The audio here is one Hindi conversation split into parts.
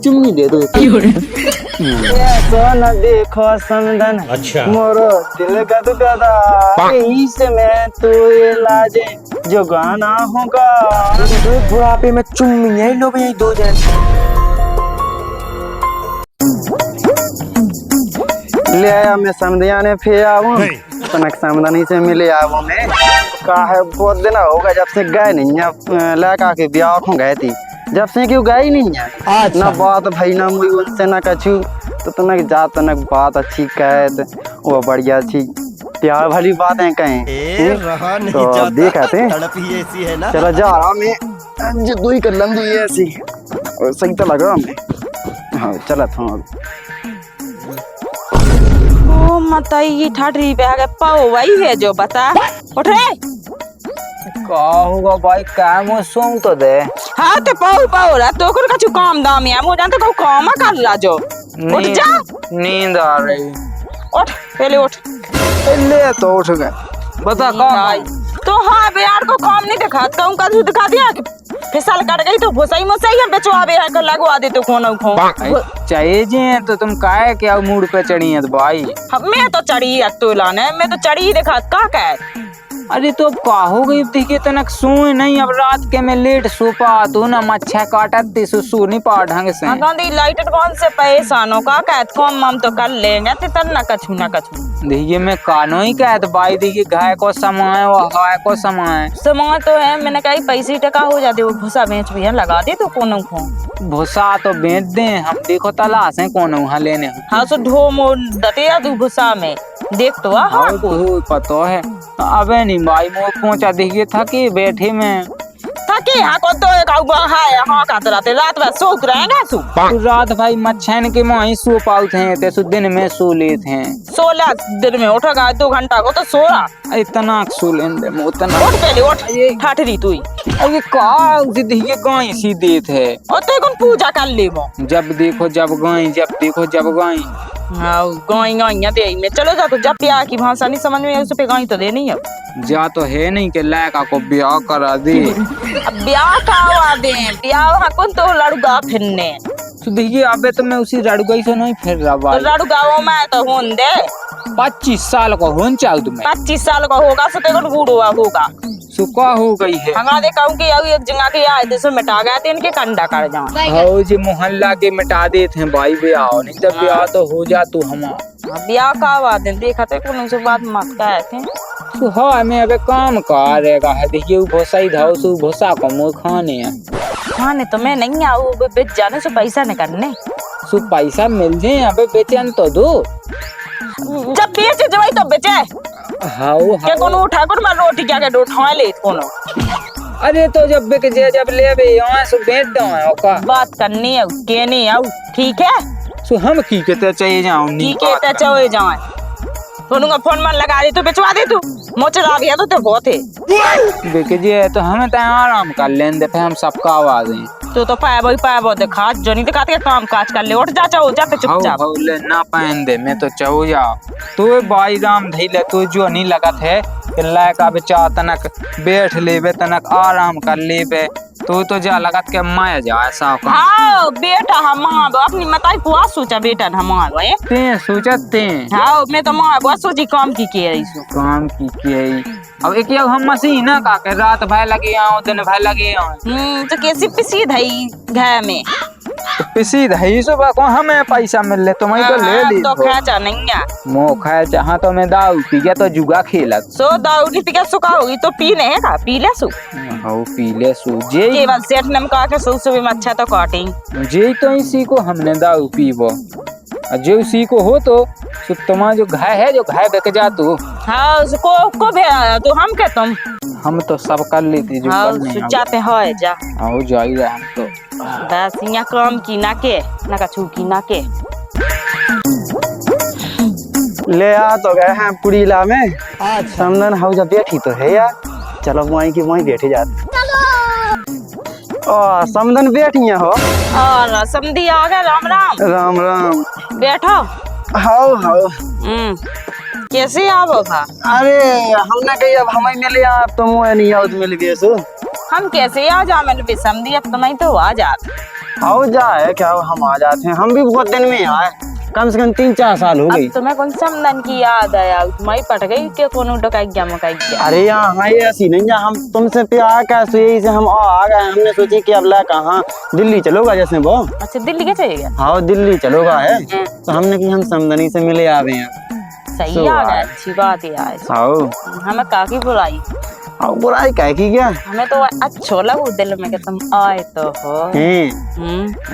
चुम्मी दे दो। ऐसा न देखो समदन, अच्छा मोरो दिल का दुकादा, यही से मैं तो ये लाजे जो गाना होगा। बुढ़ापे में चुम्मी है लो भाई दो जन। ले आया मैं समझिया ने फिर आऊँ तनक समदनी से मिले आऊँ मैं। का है बहुत दिन होगा जब से गए नहीं है, लड़का के ब्याह को गए थी, जब से क्यों गई नहीं है। अच्छा। ना बात भाई ना मुझे उनसे ना कछू तो तनक जा तनक बात अच्छी कहे तो वो बढ़िया अच्छी प्यार भली बातें कहें तो देखते हैं। चलो जा रहा मैं जो दुई कर लंबी ऐसी सही तो लगा मैं। हाँ चला था ओ मताई ठाठरी पे आगे पाओ वही है जो बता उठ रे। का होगा भाई काम सोंग तो दे। हाँ ते पाओ पाओ रा तो कर कछु काम दाम है मो जानते को काम कर ला जो उठ जा। नींद आ रही। उठ पहले उठ। ले तो उठ गए बता का तो हाँ बे यार को काम नहीं दिखा कहूं का दिखा दिया कि फिसल कट गई तो भुसई मुसई है बेचवा बे कर लगवा दे तो कोनो खो चाहिए जी तो तुम काहे क्या मूड पे चढ़ी है भाई। मैं तो चढ़ी है तो लाने मैं तो चढ़ी दिखा का कह। अरे तो का हो गई देखिए तनक सोए नहीं अब रात के मैं लेट सो पा तो ना मच्छा काटत दी सो नहीं पा ढंग से। गांधी लाइट कौन से परेशानों का कहत कौन हम तो कर लेंगे ते तन ना कछु ना कछु। देखिए मैं कानो ही कहत भाई देखिए गाय को समय वो गाय को समय तो है मैंने कही पैसे टका हो जाते वो भूसा बेच भी है लगा दे तो कोनो खो भूसा तो बेच दे हम देखो तलाश है कौन वहाँ लेने। हाँ सो ढो मो दतिया तू भूसा में देख तो हाँ तो पता है अबे नहीं भाई वो पहुंचा देखिए थकी बैठे में थके हाँ को तो एक है हाँ का रात रात में सो रहेगा सु रात भाई मच्छन के माही सो पाउत हैं ते दिन में सो लेते हैं 16 दिन में उठेगा 2 घंटा को तो सो रहा इतना सो लेंदे मो उतना उठ पहले उठ ठाठरी तू अरे का देखिए गाय सी देत है और तो कौन पूजा कर ले वो जब देखो जब गाय जब देखो जब गाय। हाँ गाय गाय दे में चलो जा तो जब प्यार की भाषा नहीं समझ में उस पे गाय तो देनी है जा तो है नहीं के लड़का को ब्याह करा दे। ब्याह का दे ब्याह कौन तो लड़का फिरने तो देखिए अबे तो मैं उसी रड़ुगाई से नहीं फिर रहा भाई। तो लड़गाओ में तो होन दे 25 साल का होन चाहूँ तुम्हें 25 साल का होगा सो तेरे बूढ़ा होगा सुखा हो गई है। हंगा दे कहूँ कि अब एक जगह के आए थे सो मिटा गए थे इनके कंडा कर जाओ हाँ जी मोहल्ला के मिटा देते हैं भाई ब्याह नहीं तो ब्याह तो हो जा तू हमारा ब्याह का बात देखा थे कौन से बात मत कहे थे तो हाँ मैं अबे काम करेगा है देखिए वो भोसा ही धाओ सो भोसा को मुँह खाने है खाने तो मैं नहीं आऊ बेच जाने से पैसा नहीं करने सो पैसा मिल जाए अबे बेचन तो दो जब बेचे जब तो बेचे हाँ क्या कोनो उठा कर मैं रोटी क्या के उठा ले कोनो। अरे तो जब बिक जाए जब ले बे यहाँ से बेच दो का बात करनी है के नहीं आऊ ठीक है सो हम की कहते चाहिए जाऊँ ठीक है तो चले जाए दोनों फोन मन लगा दे तो बेचवा दे तू मोचरा गया तो बहुत है बिक जाए तो हमें तो आराम कर लें दे हम सबका आवाज है तो पाया बहुत देखा जो नहीं दिखाते काम काज कर ले उठ जा चाहो जा पे चुपचाप ले ना पहन दे मैं तो चाहो जा तो भाई राम धैले तो जो नहीं लगत है लायका बेचा तनक बैठ लेबे तनक आराम कर लेबे तो जा लगत के माया जा ऐसा हाँ बेटा हमार अपनी मताई पुआ सोचा बेटा हमार ते सोचते हाँ मैं तो मार बुआ सोची काम की के रही काम की के अब एक हम मशीन ना का के रात भर लगे आओ दिन भर लगे आओ तो कैसी पिसी धई घर में पिसी धई सो को हमें पैसा मिल ले तुम तो ले ली तो खर्चा नहीं है मो खर्चा हाँ तो मैं दाऊ पी गया तो जुगा खेलत सो दाऊ नहीं पी गया सुखा होगी तो पीने है का पी ले सु हाँ पी ले सु जे केवल सेठ नमका के सु सुबह अच्छा तो काटी जे तो इसी को हमने दाऊ पीबो जो उसी को हो तो तुम्हारा जो घाय है जो घाय बेच जा तू हाँ को भेजा तो हम के तुम हम तो सब कर लेती जो हाँ सुचाते है जा आओ जाइए हम तो बस यहाँ काम की ना के ना का छू की ना के ले आ तो गए हैं पुरीला में आज समदन हाउ जब बैठी तो है यार चलो वहीं की वहीं बैठी जाते समदन बैठी हो और समधी आ गए राम राम राम राम बैठो हाउ हाउ कैसे आवो था अरे हमने कही अब हमें मिले आप तो मुझे नहीं आओ मिल गए सो हम कैसे आ जा मिल भी समधी अब तुम्हें तो आ जात आओ जाए क्या हम आ जाते हैं, हम भी बहुत दिन में आए, कम से कम 3-4 साल हो गई। अब तुम्हें कौन समदन की याद आया, तुम्हारी पट गई के कौन डकाई गया मकाई गया। अरे यहाँ ये ऐसी नहीं है, हम तुमसे प्यार कैसे यही से हम आ गए, हमने सोची कि अब ला कहाँ दिल्ली चलोगा जैसे वो। अच्छा दिल्ली के चले गया। हाँ दिल्ली चलोगा है, तो हमने कि हम समदनी से मिले आवे हैं। सही आ गया, अच्छी बात है यार। आओ हमें काकी बुलाई, आओ बुराई कह की क्या, हमें तो अच्छा लगा दिल में कि तुम आए तो हो।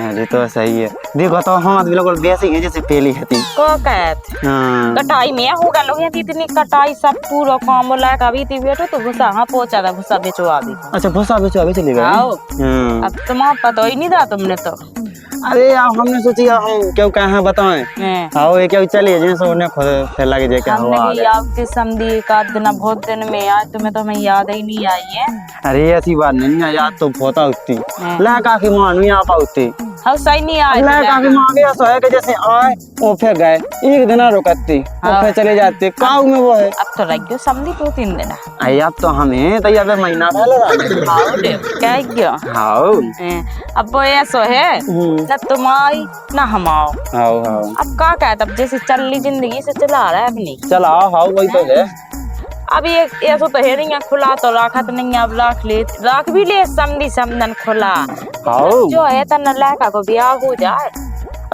अरे तो सही है, देखो तो हाँ बिल्कुल वैसे ही है जैसे पहली थी। को कहते हाँ कटाई में होगा लोग यहाँ इतनी कटाई सब पूरा काम बोला कभी थी बेटो तो भूसा हाँ पहुंचा था, भूसा बेचो अभी। अच्छा भूसा बेचो अभी चले गए। आओ अब तुम्हारा पता ही नहीं था तुमने तो। अरे यार हमने सोची यार हम क्यों कहाँ बताएं, आओ ये क्या चलिए जैसे उन्हें खुद फैला के जाके हमने की आपके समझी का दिन बहुत दिन में यार तुम्हें तो हमें याद ही नहीं आई है। अरे ऐसी बात नहीं है, याद तो बहुत आती लड़का की मानू यहाँ पाती हाँ सही नहीं आई लड़का की माँ भी ऐसा है कि जैसे आए वो फिर गए एक दिन रुकती और फिर चले जाते काऊ में वो है। अब तो लग गयो समझी 2-3 दिन। अरे अब तो हमें तो यार महीना पहले क्या गया। हाँ अब वो ऐसा है न तुम आई न हम आओ। अब क्या कहता अब जैसे चल ली जिंदगी से चला रहा है अपनी चला हाँ वही तो है। अभी ऐसा तो है नहीं खुला तो राखत नहीं, अब राख भी ले समझी समदन खुला जो है तो न लड़का को ब्याह हो जाए।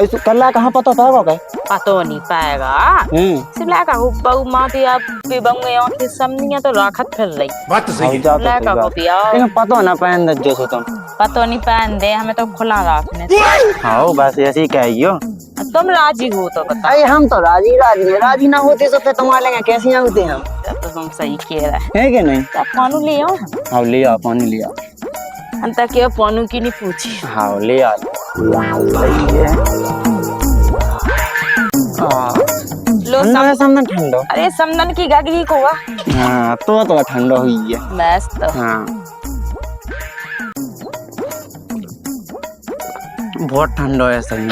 ऐसे कल्ला कहाँ पता पाएगा पता नहीं पाएगा सिर्फ लड़का को बहू माँ भी आप बंगे समझिया तो राखत फिर रही बात सही लड़का को ब्याह लेकिन पता ना पहन जो सो तुम पता नहीं पहन दे हमें तो खुला राखने। हाँ बस ऐसे ही कहियो तुम राजी हो तो बता। अरे हम तो राजी ना होते तो फिर तुम्हारे लेंगे कैसे होते हम। तो तुम सही कह रहे है कि नहीं। पानू ले आओ। हाँ ले आओ पानी ले आओ। अंत के पानू की नहीं पूछी। हाँ ले आओ सही है। लो समदन ठंडो। अरे समदन की गगरी को हुआ। हाँ तो ठंडो हुई है बस तो हाँ बहुत ठंडा है सही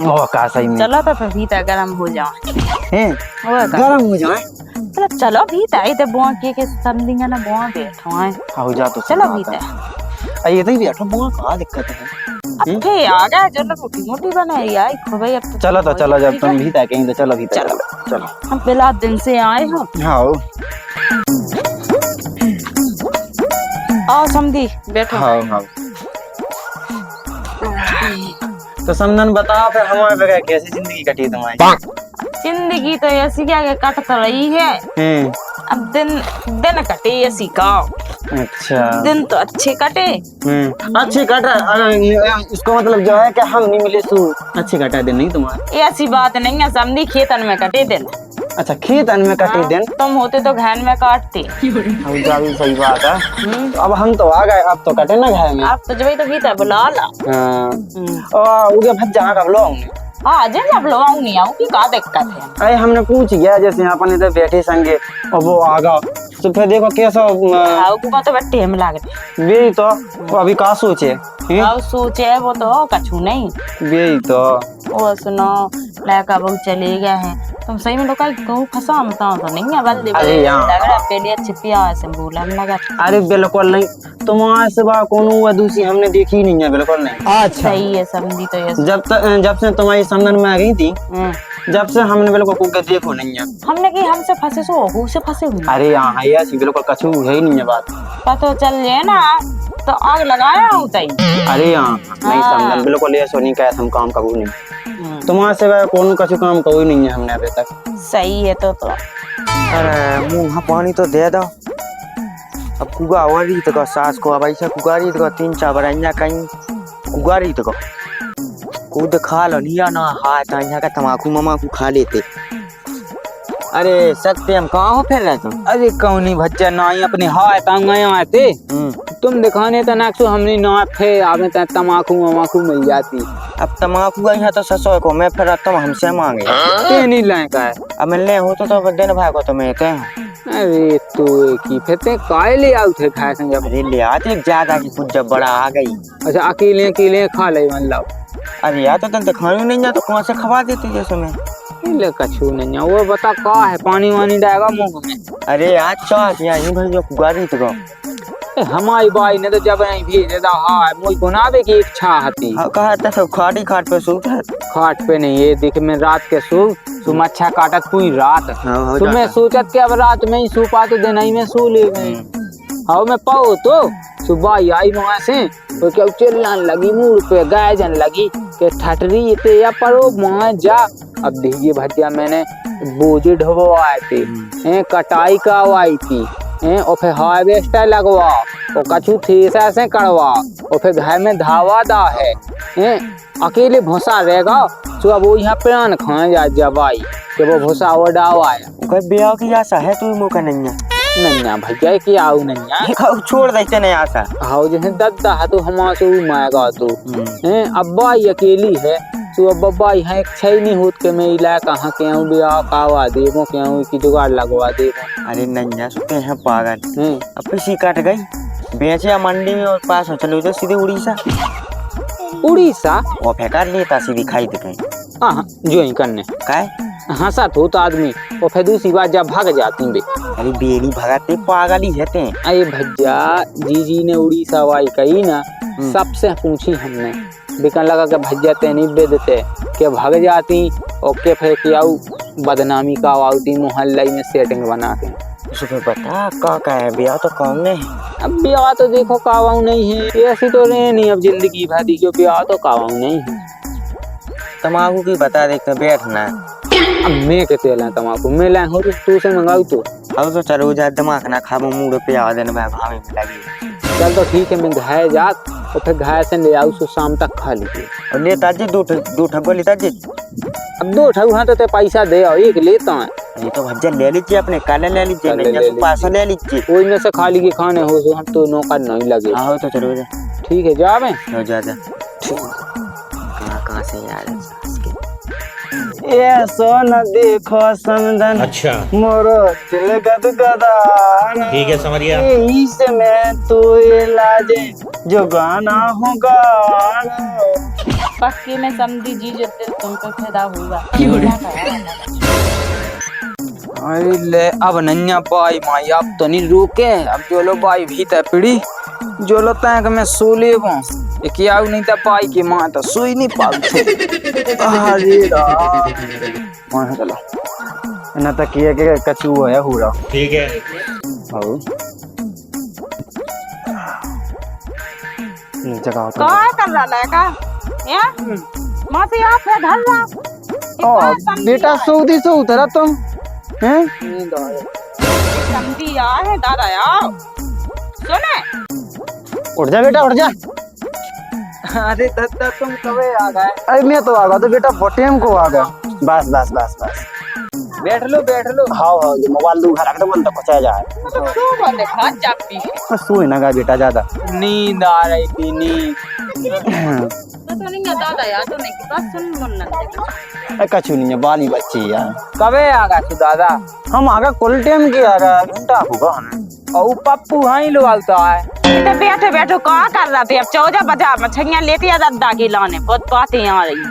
ओ का सही में। चलो तो फिर भीतर गरम हो जाओ हैं गरम हो जाए मतलब चलो भीतर इधर बुआ के समझेंगे ना बुआ बैठो हैं। हो जा तो चलो भीतर ये तो बैठो बुआ का दिक्कत है। अब फिर आ गया जो मोटी मोटी बनाई यार भाई अब चलो तो चलो जब तुम भीतर कहीं तो चलो भीतर चलो हम पहला दिन से आए हो। हाँ आओ समझी बैठो। हाँ तो समदन बताओ फिर हमारे बगैर कैसी जिंदगी कटी तुम्हारी। जिंदगी तो ऐसी क्या कट तो रही है अब दिन कटे ऐसी का। अच्छा दिन तो अच्छे कटे अच्छे कटा इसको मतलब जो है कि हम नहीं मिले सु अच्छे कटा दिन नहीं तुम्हारे। ऐसी बात नहीं है समझी खेतन में कटे दिन। अच्छा खेतन में कटे दिन तुम होते तो घर में काटते। भी सही बात है तो अब हम तो आ गए अब तो कटे ना घर में। अब तो जब तो भीतर बुला ला उगे भज्जा कब लो हाँ जब लो आऊँ नहीं आऊँ की का दिक्कत है। अरे हमने पूछ गया जैसे अपन इधर बैठे संगे और वो आगा तो फिर देखो कैसा तो बैठे हम लागते वही तो वो अभी का सोचे सोचे वो तो कछु नहीं वही तो वो सुनो लड़का बहु चले गए हैं तुम सही में लोग कहूँ फंसा मता तो नहीं है बल्ले पहले छिपिया से बोला लगा। अरे बिल्कुल नहीं तुम्हारे सिवा कौन हुआ दूसरी हमने देखी नहीं है बिल्कुल नहीं। अच्छा सही है समझी तो ये जब से तुम्हारी समदन में आ गई थी जब से हमने बिल्कुल को देखो नहीं है। हमने की हमसे फंसे सो से फंसे हुए। अरे यहाँ ऐसी बिल्कुल कछु है ही नहीं है बात पता चल जाए ना तो आग लगाया हूँ तई। अरे यहाँ नहीं समदन बिल्कुल ऐसा नहीं कहा हम काम कबू नहीं तुम्हारे सिवा कौन कछु काम कबू नहीं है हमने अभी तक। सही है तो अरे मुँह पानी तो दे दो अब कुगा हो रही तो सास को अब ऐसा कुगारी तो 3-4 बराइया कहीं कुगारी तो कूद खा लो लिया ना हाथ यहाँ का तम्बाकू ममाकू खा लेते। अरे सत्य हम कहाँ हो फिर रहे तुम। अरे कौनी भज्जा ना अपने हाथ आते तुम दिखाने तो नाक्सो हमने ना फिर आपने तम्बाकू ममाकू मिल जाती। अब तम्बाकू यहाँ तो 600 को मैं फिर तुम हमसे मांगे ते नहीं लाए का है अब मिलने हो तो दिन भाई को तो मैं कह। अरे तो की फिर ते काय ले आउ थे खाए संग। अरे ले आते ज्यादा की कुछ जब बड़ा आ गई। अच्छा अकेले खा ले मतलब। अरे यार तो तन खाने नहीं जा तो कौन से खवा देते जैसे मैं ले कछु नहीं है वो बता का है पानी वानी डालेगा मुंह में। अरे यार चाह यहीं भाई जो कुगारी तो हमारी बाई ने तो जब नहीं भेजे था हाँ मुझ को ना की इच्छा हती कहा था सब खाटी खाट पे सोता खाट पे नहीं ये देख मैं रात के सो मच्छा काटत पूरी रात तो मैं सोचत के अब रात में ही सो पाते दिन ही में सो ले गई हाँ मैं पाओ तो सुबह आई वहां से तो क्या चिल्लाने लगी मुड़ पे गायजन लगी के ठटरी ते या परो वहां जा। अब देखिए भैया मैंने बोझे ढोवाए थे कटाई करवाई थी और फिर हार्वेस्टर लगवा और कछु थ्रेसर से करवा और फिर घर में धावा दा है अकेले भूसा रहेगा तो अब वो यहाँ प्राण खाए जा जवाई कि वो भूसा और डावा है ब्याह की आशा है तू मुँह का नैया भैया की आओ नैया छोड़ देते नहीं आशा हाँ जैसे दद्दा है तो हमारे से माएगा तो अब्बा ही अकेली है तो अब बाबा यहाँ एक छई नहीं होत के मैं इला कहाँ के आऊँ ब्याह कावा देवो के आऊँ की जुगाड़ लगवा देवो। अरे नैया सुते हैं पागल अब पिसी कट गई बेचे मंडी में और पास हो चलो तो सीधे उड़ीसा वो फेंका लेता सीधी खाई दे कहीं हाँ जो ही करने काय हंसा तो आदमी और फिर दूसरी बार जब भाग जाती बे अरे बेरी भगाते पागल ही रहते हैं। अरे भैया जी ने उड़ीसा वाई कही ना सबसे पूछी हमने बिकन लगा के भैया ते नहीं बेदते के भाग जाती और के फिर क्या बदनामी का आती मोहल्ला में सेटिंग बना के सुबह बता का है ब्याह तो कौन ने है अब ब्याह तो देखो कावाऊ नहीं है ऐसी तो रहे नहीं अब जिंदगी भाती क्यों ब्याह तो कावाऊ नहीं है तमाकू की बता देखते बैठना अब मैं के तेल तमाकू मैं लाए हो तू से मंगाऊ तो अब तो चलो जा दिमाग ना खा मूड पे आ देना भाभी में लगी चल तो ठीक है मैं घाय जात और फिर घाय से ले आऊ सो शाम तक खा लीजिए और लेता जी दो ठगो लेता जी अब दो ठग हाँ तो ते पैसा दे और एक लेता है ये तो भज्जा ले लीजिए अपने काले ले लीजिए नहीं तो पास ले लीजिए कोई में से खाली के खाने हो सो हम तो नौकर नहीं लगे हाँ तो चलो जा ठीक है जा मैं जा कहाँ से यार ये सोन देखो समदन अच्छा मोरो दिल गदगदा ठीक है समरिया यही से मैं तो ये लाजे जो गाना होगा पक्के में समझी जी जो दिल तुमको पैदा हुआ अरे ले अब नन्या बाई माई अब तो नहीं रुके अब जो लो बाई भी ते पीड़ी जो लो तैक में सो ले वो क्या नहीं था पाई की माँ तो सोई नहीं पाऊ अरे वहाँ चलो ना तक किए के कछु है हुरा ठीक है आओ ये जगह तो क्या कर रहा है का या माँ से आप है धर रहा बेटा सऊदी से उतरा तुम हैं समझी यार है दादा यार सुने उठ जा बेटा उठ जा अरे दत्ता तुम कबे आ गए अरे मैं तो आ गया तो बेटा बटेम को आ गया बस बस बस बस बैठ लो हाँ ये मोबाइल दू घर रख दो पचा जाए तो क्यों बोले खा चापी सोई ना गा बेटा ज्यादा नींद आ रही थी नींद तो नहीं है दादा यार तो नहीं की बात सुन मुन्ना कछु नहीं है बाली बच्ची यार कबे आ गए तू दादा हम आगा कुल टाइम के आ गया घंटा होगा और पप्पू हाँ ही लो आता है तो बैठो बैठो कहाँ कर रहा थे अब 14 बजा मछलियाँ लेती है दादा के लाने बहुत बातें आ रही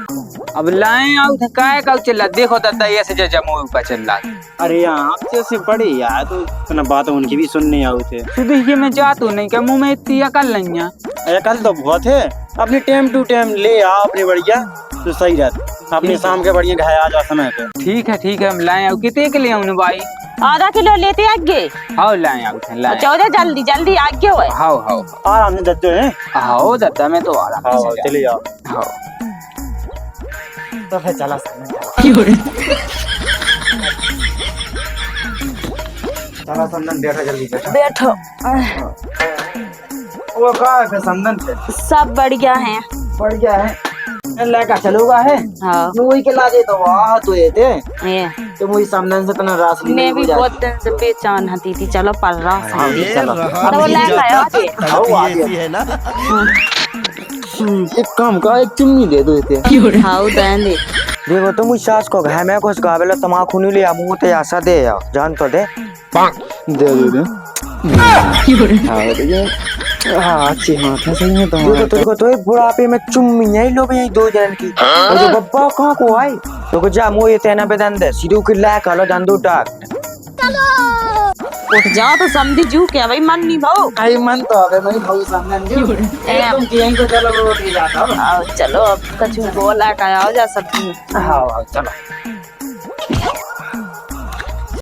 अब लाए आउ थे काय का चल देखो दादा ऐसे जजा मुंह ऊपर चल रहा अरे यार आपसे से बड़े यार तो इतना बात उनकी भी सुनने आए थे सीधे ये मैं जा तो नहीं क्या मुंह में इतनी अकल नहीं है अरे कल तो बहुत है अपनी टाइम टू टाइम ले आओ अपनी बढ़िया तो सही रहता अपनी शाम के बढ़िया घर आ जा समय पे ठीक है हम लाए आउ कितने के लिए उन्हें भाई आधा किलो लेते आगे हाँ लाए आउ थे लाए 14 जल्दी आगे हुए हाँ आराम से दत्ते हैं हाँ दादा मैं तो आराम हाँ से चले जाओ हाँ तो फिर चला चला संदन बैठा जल्दी बैठो वो कहा है संदन पे सब बढ़िया है पड़ गया है लड़का चलोगा है हाँ वही के लाजे तो वाह तो ये थे ये तो मुझे सामने से तना रास मैं भी बहुत दिन से बेचैन हती थी चलो पढ़ रहा चलो और वो लहंगा है आगे ऐसी है ना एक काम का एक चुम्मी दे दो इते हाँ दें दे देखो तो मुझ सास को घर में कुछ गावेला तमाकू नहीं लिया मुंह ते आशा दे यार जान तो दे दे हाँ अच्छी हाँ सही है देखो तो एक बुढ़ापे में चुम्मी यही लोग यही 2 जन की और जो बब्बा कहाँ को आए तो जा मुँह ये तेना बेदन दे सीधू की लायक हलो दंदू टाक उठ जाओ तो समझी जू क्या भाई मन नहीं भाऊ आई मन तो अबे मैं भाऊ सामने नहीं उड़े तुम यहीं को चलो रोटी जाता आओ चलो अब कछु बोला का आओ जा सब हाँ चलो